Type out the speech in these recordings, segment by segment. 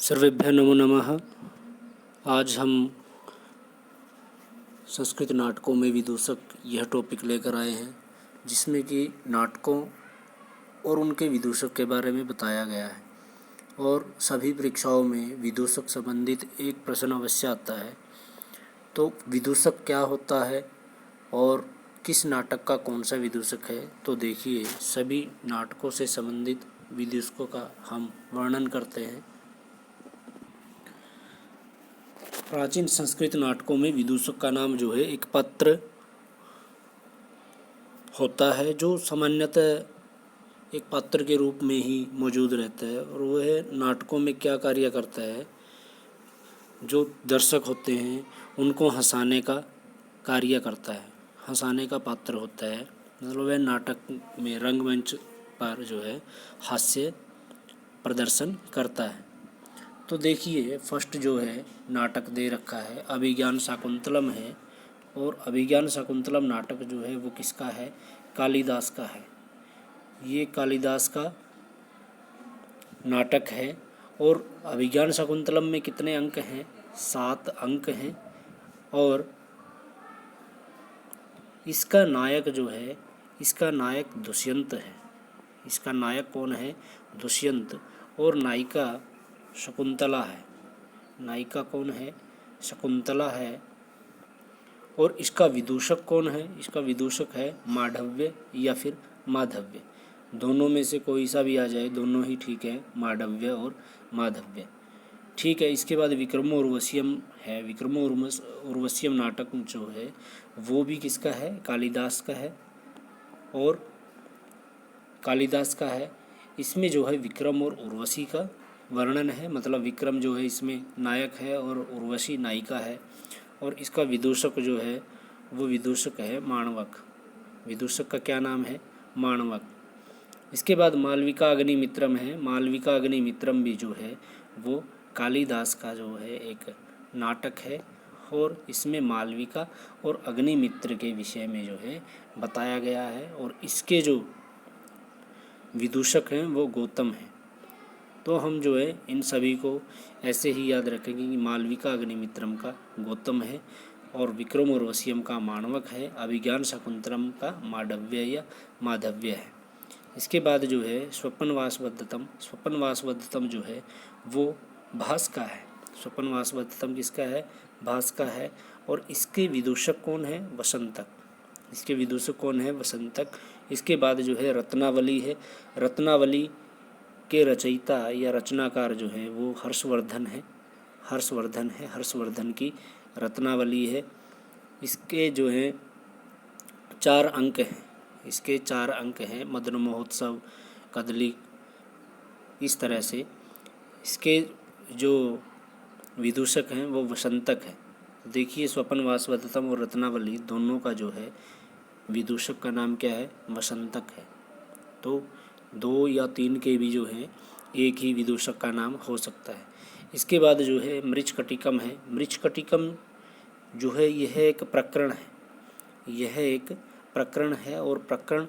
सर्वेभ्यः नमो नमः। आज हम संस्कृत नाटकों में विदूषक यह टॉपिक लेकर आए हैं, जिसमें कि नाटकों और उनके विदूषक के बारे में बताया गया है। और सभी परीक्षाओं में विदूषक संबंधित एक प्रश्न अवश्य आता है। तो विदूषक क्या होता है और किस नाटक का कौन सा विदूषक है, तो देखिए सभी नाटकों से संबंधित विदूषकों का हम वर्णन करते हैं। प्राचीन संस्कृत नाटकों में विदूषक का नाम जो है एक पात्र होता है, जो सामान्यतः एक पात्र के रूप में ही मौजूद रहता है। और वह नाटकों में क्या कार्य करता है, जो दर्शक होते हैं उनको हंसाने का कार्य करता है, हंसाने का पात्र होता है। मतलब वह नाटक में रंगमंच पर जो है हास्य प्रदर्शन करता है। तो देखिए फर्स्ट जो है नाटक दे रखा है अभिज्ञान शाकुंतलम है। और अभिज्ञान शाकुंतलम नाटक जो है वो किसका है, कालिदास का है। ये कालिदास का नाटक है। और अभिज्ञान शाकुंतलम में कितने अंक हैं, 7 अंक हैं। और इसका नायक जो है, इसका नायक दुष्यंत है। इसका नायक कौन है, दुष्यंत। और नायिका शकुंतला है। नायिका कौन है, शकुंतला है। और इसका विदूषक कौन है, इसका विदूषक है मांडव्य या फिर माधव्य। दोनों में से कोई सा भी आ जाए, दोनों ही ठीक है, मांडव्य और माधव्य। ठीक है। इसके बाद विक्रमो उर्वश्यम है। विक्रमो उर्वश्यम नाटक जो है वो भी किसका है, कालिदास का है। और कालिदास का है। इसमें जो है विक्रम और उर्वशी का वर्णन है। मतलब विक्रम जो है इसमें नायक है और उर्वशी नायिका है। और इसका विदूषक जो है वो विदूषक है माणवक। विदूषक का क्या नाम है, माणवक। इसके बाद मालविका अग्निमित्रम है। मालविका अग्निमित्रम भी जो है वो कालिदास का जो है एक नाटक है। और इसमें मालविका और अग्निमित्र के विषय में जो है बताया गया है। और इसके जो विदूषक हैं वो गौतम हैं। तो हम जो है इन सभी को ऐसे ही याद रखेंगे कि मालविका अग्निमित्रम का गौतम है और विक्रम उर्वश्यम का माणवक है, अभिज्ञान शाकुंतलम का मांडव्य या माधव्य है। इसके बाद जो है स्वपनवासवदत्तम। स्वपनवासवदत्तम जो है वो भास का है। स्वपनवासवदत्तम किसका है, भास का है। और इसके विदूषक कौन है, वसंतक। इसके विदूषक कौन है, वसंतक। इसके बाद जो है रत्नावली है। रत्नावली के रचयिता या रचनाकार जो है वो हर्षवर्धन है। हर्षवर्धन की रत्नावली है। इसके जो है 4 अंक हैं। इसके 4 अंक हैं, मदन महोत्सव, कदली, इस तरह से। इसके जो विदूषक हैं वो वसंतक है। देखिए स्वपनवासवदत्तम और रत्नावली दोनों का जो है विदूषक का नाम क्या है, वसंतक है। तो 2 या 3 के भी जो है एक ही विदूषक का नाम हो सकता है। इसके बाद जो है मृच्छकटिकम है। मृच्छकटिकम जो है यह एक प्रकरण है। यह एक प्रकरण है। और प्रकरण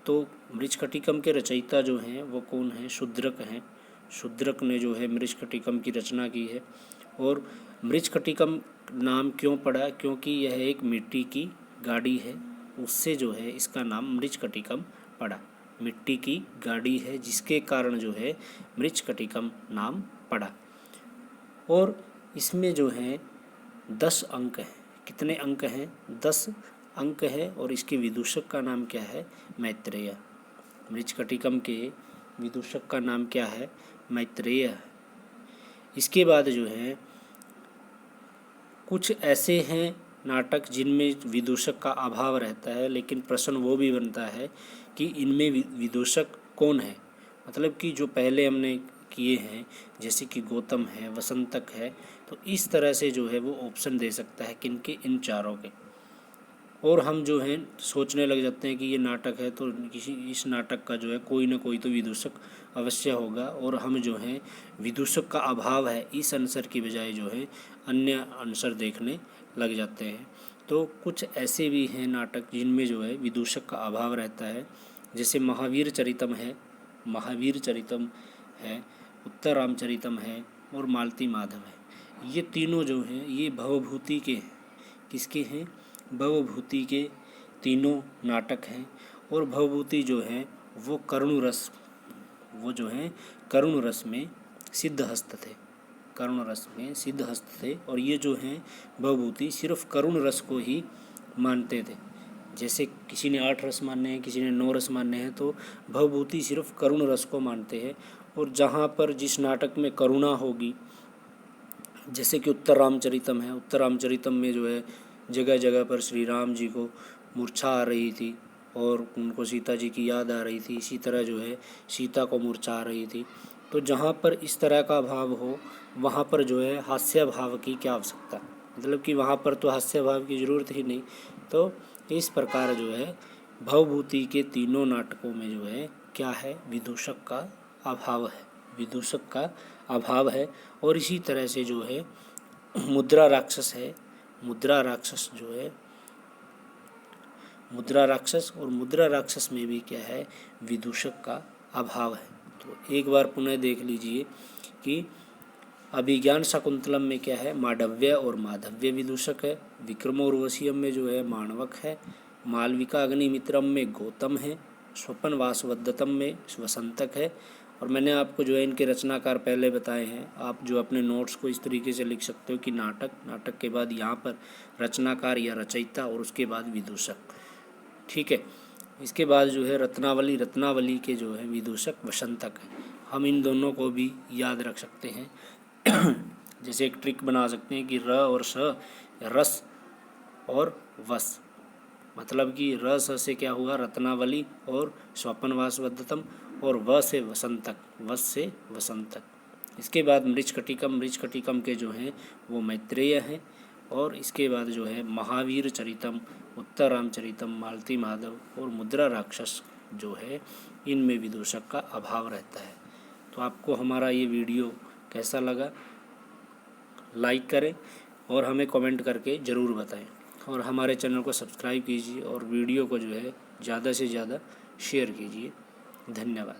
तो मृच्छकटिकम के रचयिता जो हैं वो कौन है, शूद्रक हैं। शूद्रक ने जो है मृच्छकटिकम की रचना की है। और मृच्छकटिकम नाम क्यों पड़ा, क्योंकि यह एक मिट्टी की गाड़ी है, उससे जो है इसका नाम मृच्छकटिकम पड़ा। मिट्टी की गाड़ी है जिसके कारण जो है मृच्छकटिकम नाम पड़ा। और इसमें जो है 10 अंक हैं। कितने अंक हैं, 10 अंक है। और इसके विदूषक का नाम क्या है, मैत्रेय। मृच्छकटिकम के विदूषक का नाम क्या है, मैत्रेय। इसके बाद जो है कुछ ऐसे हैं नाटक जिनमें विदूषक का अभाव रहता है, लेकिन प्रश्न वो भी बनता है कि इनमें विदूषक कौन है। मतलब कि जो पहले हमने किए हैं जैसे कि गौतम है, वसंतक है, तो इस तरह से जो है वो ऑप्शन दे सकता है किनके, इन चारों के। और हम जो है सोचने लग जाते हैं कि ये नाटक है तो इस नाटक का जो है कोई ना कोई तो विदूषक अवश्य होगा। और हम जो है विदूषक का अभाव है इस आंसर की बजाय जो है अन्य आंसर देखने लग जाते हैं। तो कुछ ऐसे भी हैं नाटक जिनमें जो है विदूषक का अभाव रहता है। जैसे महावीर चरितम है, महावीर चरितम है, उत्तर रामचरितम है, और मालती माधव है। ये तीनों जो हैं ये भवभूति के हैं। किसके हैं? भवभूति के तीनों नाटक हैं। और भवभूति जो है वो करुण रस में सिद्धहस्त थे। करुण रस में सिद्धहस्त थे। और ये जो हैं भवभूति सिर्फ करुण रस को ही मानते थे। जैसे किसी ने 8 रस मानने हैं, किसी ने 9 रस मानने हैं, तो भवभूति सिर्फ करुण रस को मानते हैं। और जहाँ पर जिस नाटक में करुणा होगी, जैसे कि उत्तर रामचरितम है, उत्तर रामचरितम में जो है जगह जगह पर श्री राम जी को मूर्छा आ रही थी और उनको सीता जी की याद आ रही थी। इसी तरह जो है सीता को मूर्छा आ रही थी। तो जहाँ पर इस तरह का भाव हो वहाँ पर जो है हास्य भाव की क्या आवश्यकता, मतलब कि वहाँ पर तो हास्य भाव की ज़रूरत ही नहीं। तो इस प्रकार जो है भवभूति के तीनों नाटकों में जो है क्या है, विदूषक का अभाव है, विदूषक का अभाव है। और इसी तरह से जो है मुद्रा राक्षस है, मुद्रा राक्षस जो है मुद्रा राक्षस, और मुद्रा राक्षस में भी क्या है, विदूषक का अभाव है। तो एक बार पुनः देख लीजिए कि अभिज्ञान शाकुंतलम में क्या है, मांडव्य और माधव्य विदूषक है। विक्रमोर्वशीयम में जो है माणवक है। मालविका अग्निमित्रम में गौतम है। स्वपन वासवदत्तम में वसंतक है। और मैंने आपको जो है इनके रचनाकार पहले बताए हैं। आप जो अपने नोट्स को इस तरीके से लिख सकते हो कि नाटक के बाद यहाँ पर रचनाकार या रचयिता और उसके बाद विदूषक, ठीक है। इसके बाद जो है रत्नावली के जो है विदूषक वसंतक है। हम इन दोनों को भी याद रख सकते हैं। जैसे एक ट्रिक बना सकते हैं कि र और स, रस और वस, मतलब कि र स से क्या हुआ, रत्नावली और स्वपन वासवदत्तम, और व से वसंतक, वस से वसंतक। इसके बाद मृच्छकटिकम के जो हैं वो मैत्रेय हैं। और इसके बाद जो है महावीर चरितम, उत्तर रामचरितम, मालती माधव और मुद्रा राक्षस जो है इनमें विदूषक का अभाव रहता है। तो आपको हमारा ये वीडियो कैसा लगा, लाइक करें और हमें कमेंट करके ज़रूर बताएं। और हमारे चैनल को सब्सक्राइब कीजिए और वीडियो को जो है ज़्यादा से ज़्यादा शेयर कीजिए। धन्यवाद।